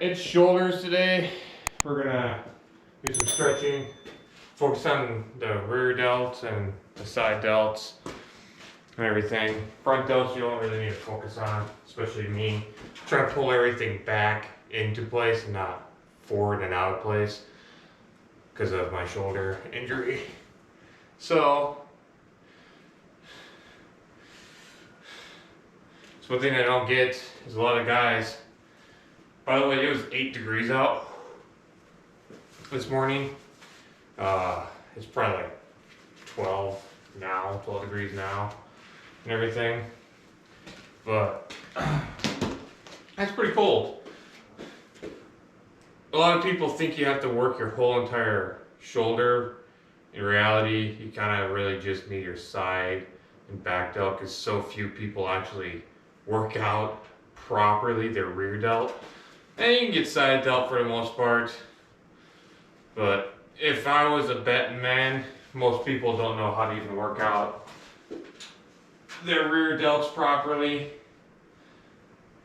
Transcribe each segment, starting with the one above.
it's shoulders today. We're gonna do some stretching, focus on the rear delts and the side delts and everything. Front delts you don't really need to focus on, especially me. Try to pull everything back into place and not forward and out of place because of my shoulder injury. So one thing I don't get is a lot of guys. By the way, it was 8 degrees out this morning. It's probably like 12 now, 12 degrees now and everything. But that's pretty cold. A lot of people think you have to work your whole entire shoulder. In reality, you kind of really just need your side and back delt because so few people actually work out properly their rear delt. And you can get side delt for the most part. But if I was a betting man, most people don't know how to even work out their rear delts properly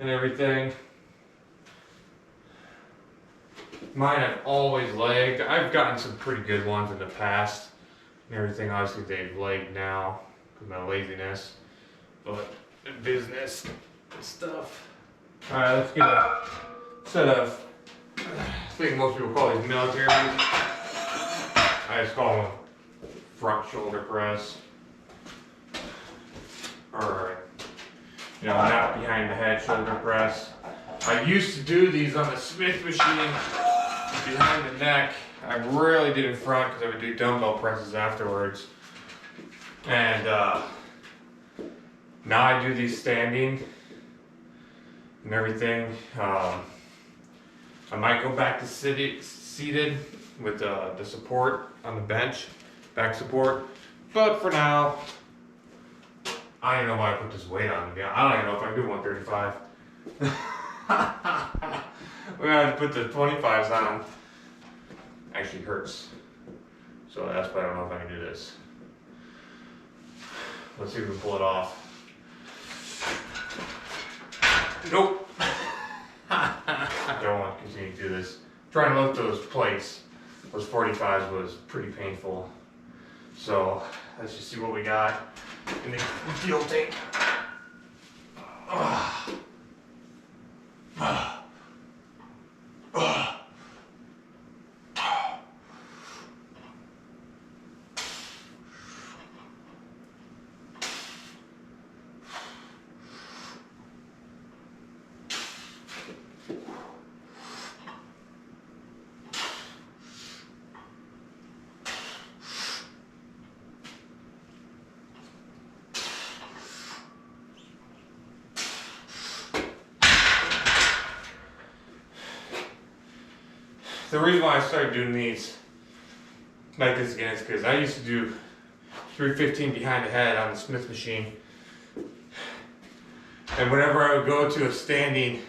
and everything. Mine have always lagged. I've gotten some pretty good ones in the past and everything. Obviously they've lagged now because of my laziness. But in business and stuff. Alright, let's get a set of, I think most people call these military. I just call them front shoulder press. Or, you know, not behind the head shoulder press. I used to do these on the Smith machine behind the neck. I rarely did in front because I would do dumbbell presses afterwards. And now I do these standing and everything. I might go back to seated with the support on the bench, back support. But for now, I don't know why I put this weight on. I don't even know if I can do 135. We're gonna have to put the 25s on. Actually hurts. So that's why I don't know if I can do this. Let's see if we can pull it off. Nope. I don't want to continue to do this. Trying to lift those plates, those 45s was pretty painful. So let's just see what we got in the fuel tank. The reason why I started doing these like this again is because I used to do 315 behind the head on the Smith machine. And whenever I would go to a standing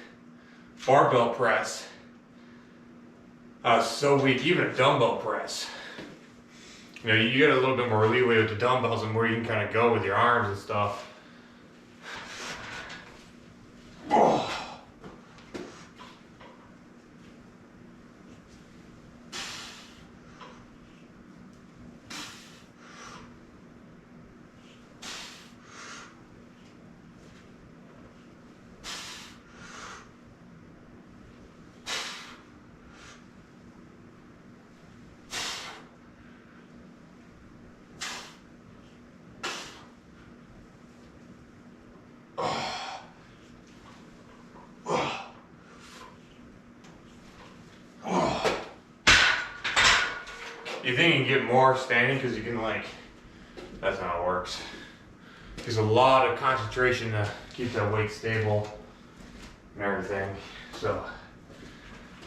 barbell press, I was so weak, even a dumbbell press. You know, you get a little bit more leeway with the dumbbells and where you can kind of go with your arms and stuff. Oh. You think you can get more standing because you can that's not how it works. There's a lot of concentration to keep that weight stable and everything. So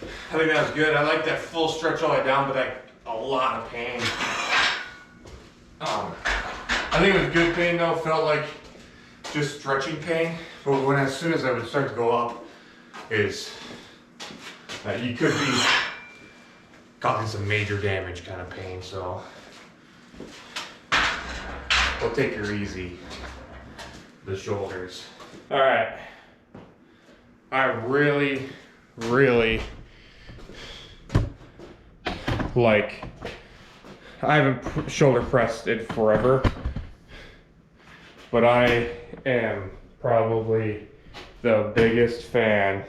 I think that was good. I like that full stretch all the way down, but a lot of pain. I think it was good pain though. Felt like just stretching pain. But as soon as I would start to go up, is you could be causing some major damage kind of pain, so we'll take her easy. The shoulders. All right. I really really, like, I haven't shoulder pressed it forever, but I am probably the biggest fan.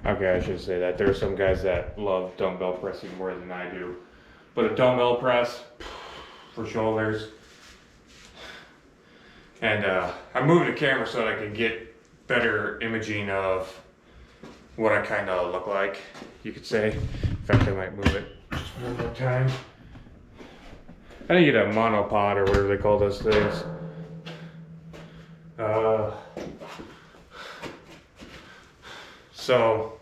Okay, I should say that. There are some guys that love dumbbell pressing more than I do. But a dumbbell press for shoulders. And I moved the camera so that I can get better imaging of what I kind of look like, you could say. In fact, I might move it just one more time. I think you get a monopod or whatever they call those things. So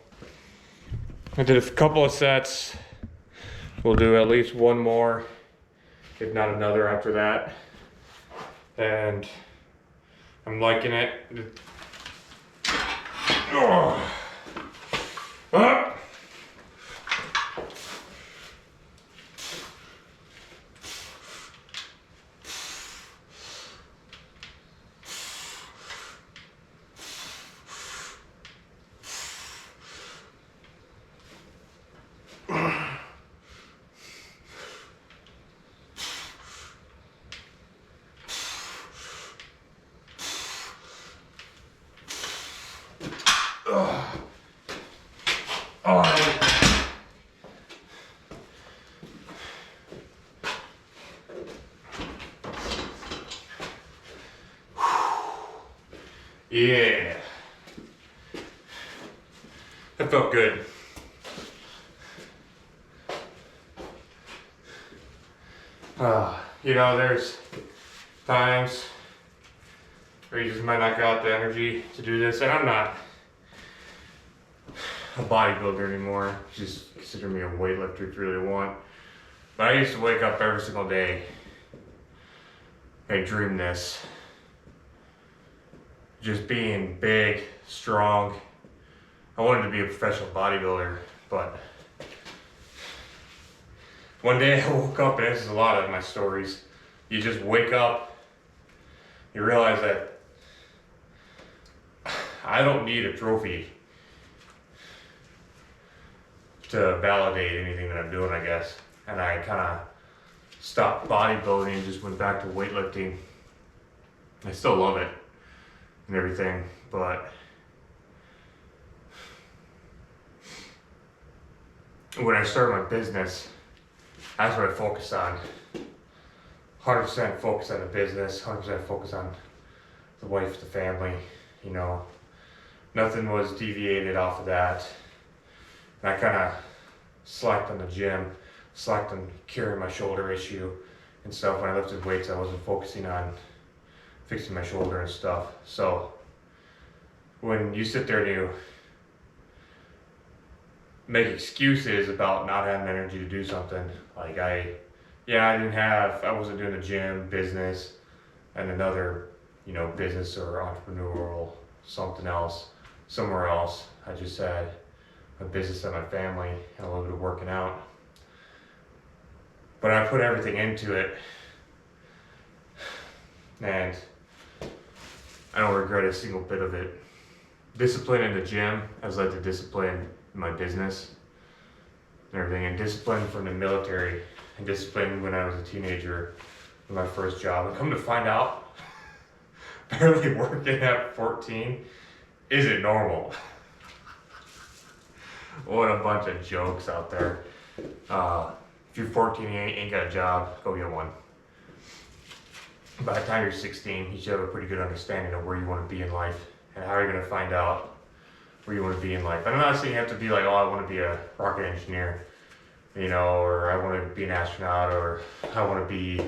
I did a couple of sets. We'll do at least one more, if not another after that. And I'm liking it. Oh. Ah. Yeah, that felt good. You know, there's times where you just might not got the energy to do this, and I'm not a bodybuilder anymore. Just consider me a weightlifter if you really want. But I used to wake up every single day and dream this. Just being big, strong. I wanted to be a professional bodybuilder, but one day I woke up, and this is a lot of my stories. You just wake up, you realize that I don't need a trophy to validate anything that I'm doing, I guess. And I kind of stopped bodybuilding and just went back to weightlifting. I still love it and everything, but when I started my business, that's what I focused on. 100% focus on the business, 100% focus on the wife, the family, you know. Nothing was deviated off of that. And I kind of slacked on the gym, slacked on curing my shoulder issue and stuff. When I lifted weights, I wasn't focusing on fixing my shoulder and stuff. So when you sit there and you make excuses about not having energy to do something, like I wasn't doing the gym, business, and another, you know, business or entrepreneurial something else, somewhere else. I just had a business and my family and a little bit of working out. But I put everything into it, and I don't regret a single bit of it. Discipline in the gym has led to discipline in my business and everything, and discipline from the military, and discipline when I was a teenager with my first job. And come to find out, barely working at 14 isn't normal. What a bunch of jokes out there. If you're 14 and you ain't got a job, go get one. By the time you're 16, you should have a pretty good understanding of where you want to be in life and how you're going to find out where you want to be in life. And I'm not saying you have to be like, oh, I want to be a rocket engineer, you know, or I want to be an astronaut, or I want to be,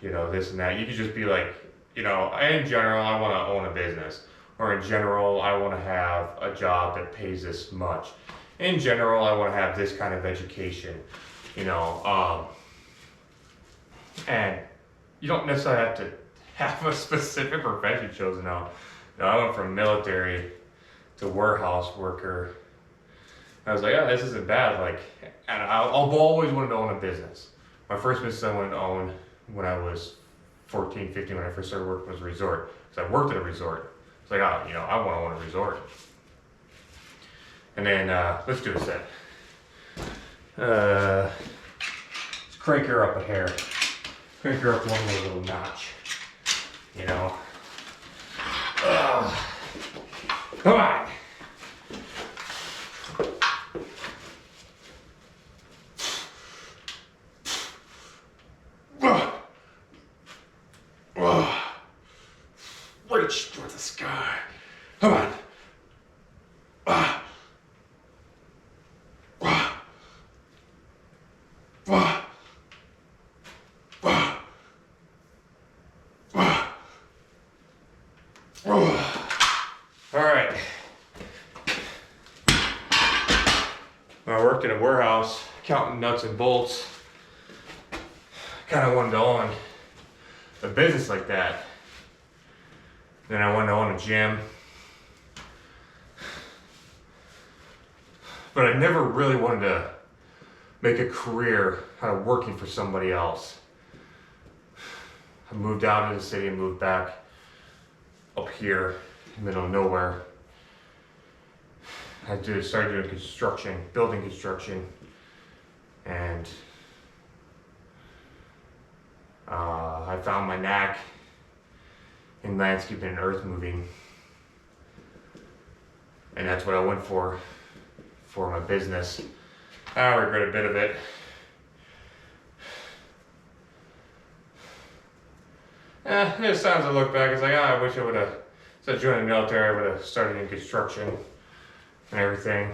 you know, this and that. You could just be like, you know, in general, I want to own a business. Or in general, I want to have a job that pays this much. In general, I want to have this kind of education, you know. And you don't necessarily have to have a specific profession chosen out. You know, I went from military to warehouse worker. I was like, oh, this isn't bad. Like, and I've always wanted to own a business. My first business I wanted to own when I was 14, 15, when I first started working was a resort. Because I worked at a resort. It's like, oh, you know, I want to own a resort. And then let's do a set. Let's crank her up a hair. Crank her up one more little notch. You know. Come on. Reach for the sky. Come on. All right. I worked in a warehouse counting nuts and bolts. Kind of wanted to own a business like that. Then I wanted to own a gym. But I never really wanted to make a career out of working for somebody else. I moved out of the city and moved back up here in the middle of nowhere. I started doing construction, building construction, and I found my knack in landscaping and earth moving, and that's what I went for my business. I regret a bit of it. There's times I look back, it's like, I wish I would have, instead of joining the military, I would have started in construction and everything.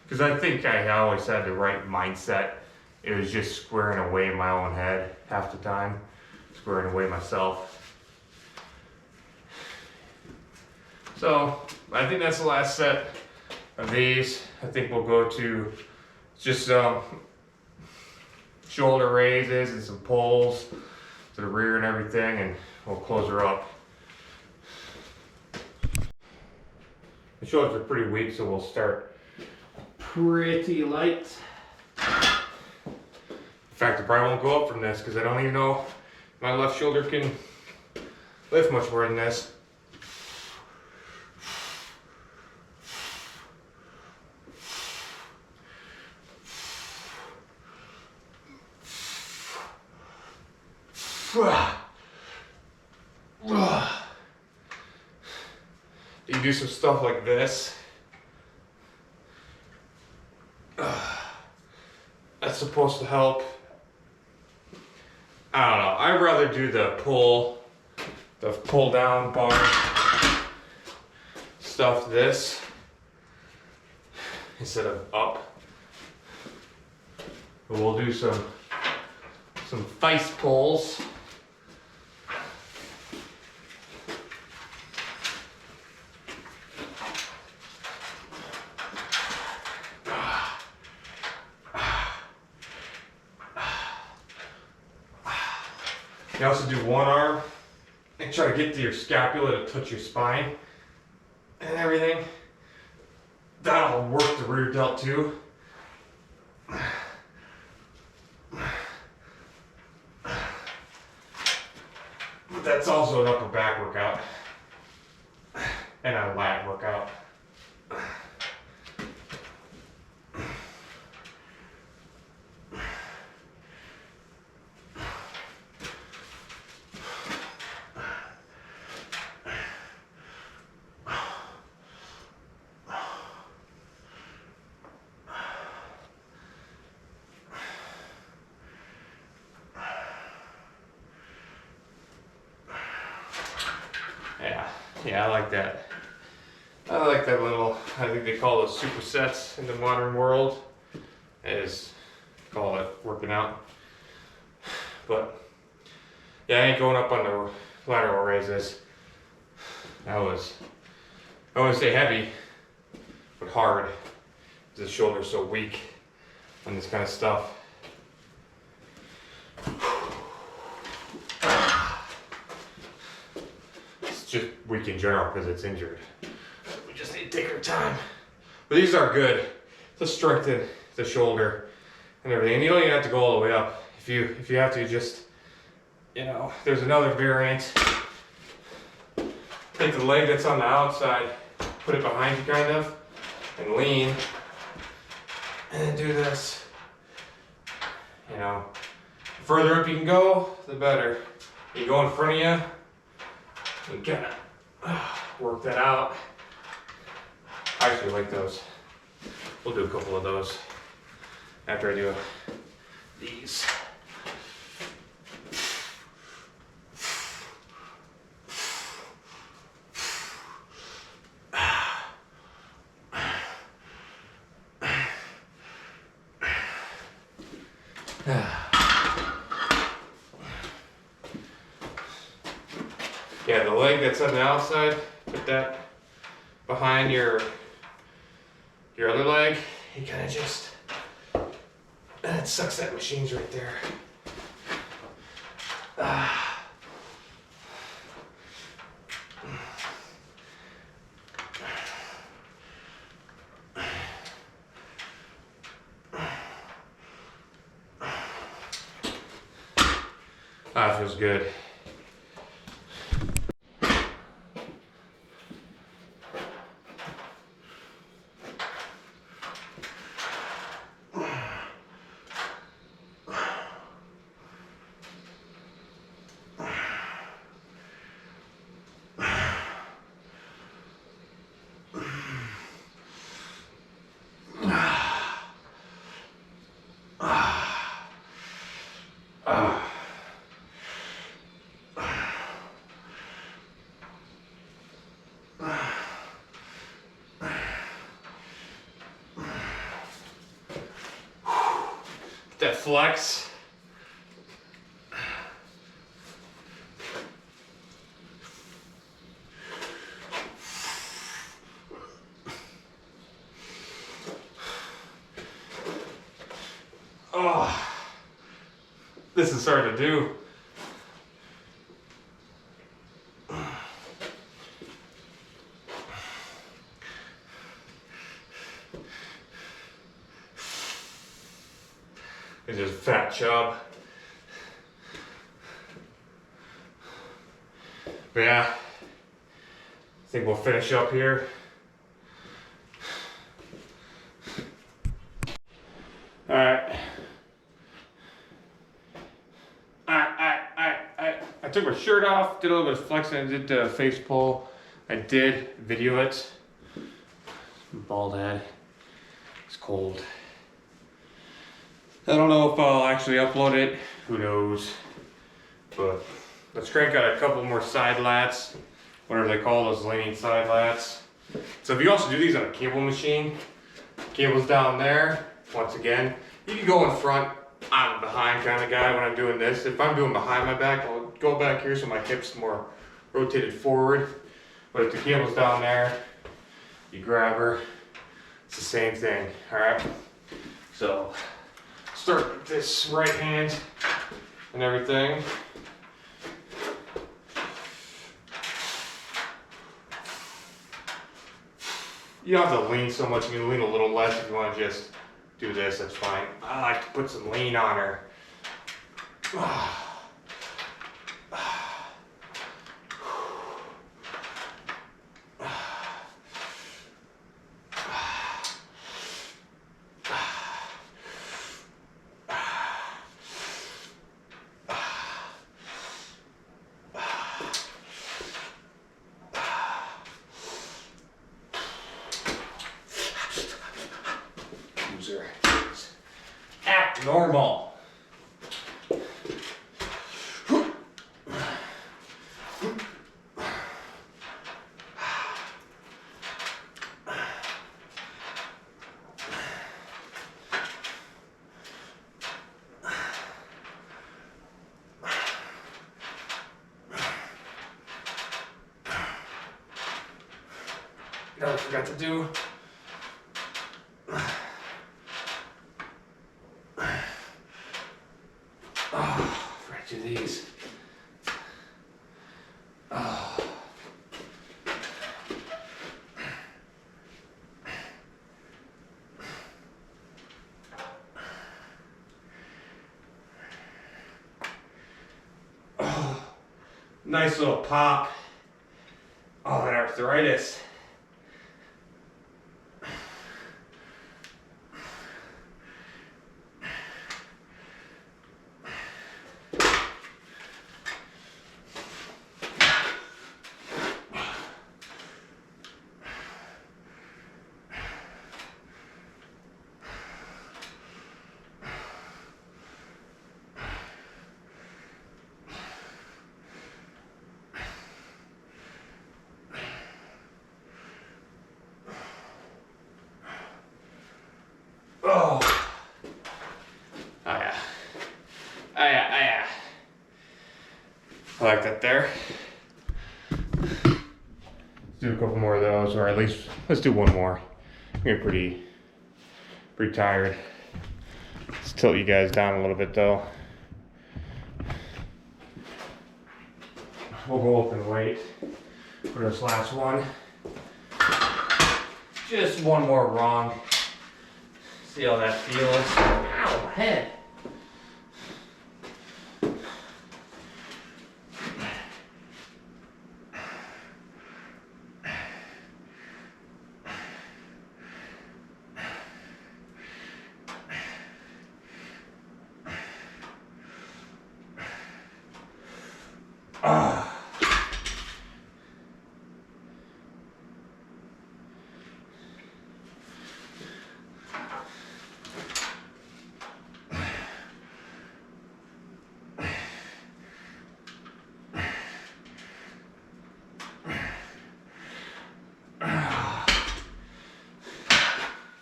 Because I think I always had the right mindset. It was just squaring away in my own head half the time, squaring away myself. So I think that's the last set of these. I think we'll go to just shoulder raises and some pulls to the rear and everything, and we'll close her up. The shoulders are pretty weak, so we'll start pretty light. In fact, I probably won't go up from this because I don't even know if my left shoulder can lift much more than this. You can do some stuff like this. That's supposed to help. I don't know. I'd rather do the pull down bar stuff this instead of up. But we'll do some face pulls. You also do one arm and try to get to your scapula to touch your spine and everything. That'll work the rear delt too. But that's also an upper back workout and a lat workout. Yeah, I like that. I like that little, I think they call those supersets in the modern world, as call it working out. But yeah, I ain't going up on the lateral raises. That was, I wouldn't say heavy, but hard. The shoulder's so weak on this kind of stuff. Just weak in general because it's injured. We just need to take our time. But these are good to strengthen the shoulder and everything. And you don't even have to go all the way up. If you have to, just, you know, there's another variant. Take the leg that's on the outside put it behind you kind of, and lean, and then do this. You know, the further up you can go, the better. You go in front of you, you kind of work that out. I actually like those. We'll do a couple of those after I do these. Yeah, the leg that's on the outside, put that behind your other leg. You kind of just, that sucks, that machine's right there. That feels good. That flex. Oh, this is hard to do. It's just fat chub. But yeah, I think we'll finish up here. All right. I took my shirt off, did a little bit of flexing, I did the face pull. I did video it. Bald head. It's cold. I don't know if I'll actually upload it. Who knows? But let's crank out a couple more side lats. Whatever they call those, leaning side lats. So if you also do these on a cable machine, cable's down there. Once again, you can go in front. I'm a behind kind of guy when I'm doing this. If I'm doing behind my back, I'll go back here so my hip's more rotated forward. But if the cable's down there, you grab her. It's the same thing, all right? So start with this right hand and everything. You don't have to lean so much, you can lean a little less if you want to just do this, that's fine. I like to put some lean on her. Act normal. You know what I forgot to do? Do these. Oh. Oh. Nice little pop. Oh, that arthritis. I like that there. Let's do a couple more of those, or at least let's do one more. I'm getting pretty tired. Let's tilt you guys down a little bit though. We'll go up and wait for this last one. Just one more rung. See how that feels. Ow, my head.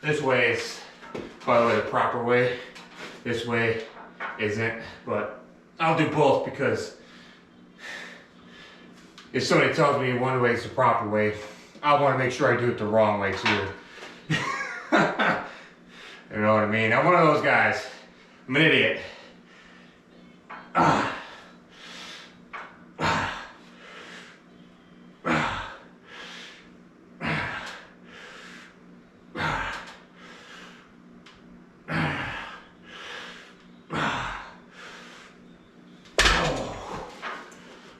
This way is, by the way, the proper way. This way isn't, but I'll do both because if somebody tells me one way is the proper way, I want to make sure I do it the wrong way too. You know what I mean? I'm one of those guys. I'm an idiot.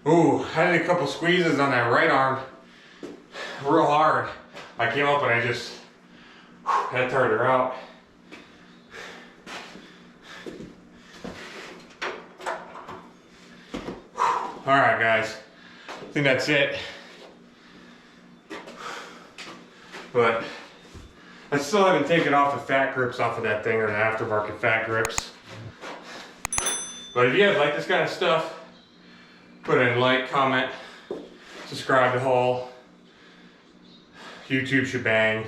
Ooh, I did a couple squeezes on that right arm, real hard. I came up and I just had to turn her out. All right, guys, I think that's it. But I still haven't taken off the fat grips off of that thing, or the aftermarket fat grips. But if you guys like this kind of stuff, put in like, comment, subscribe to Hull, YouTube shebang,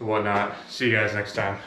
and whatnot. See you guys next time.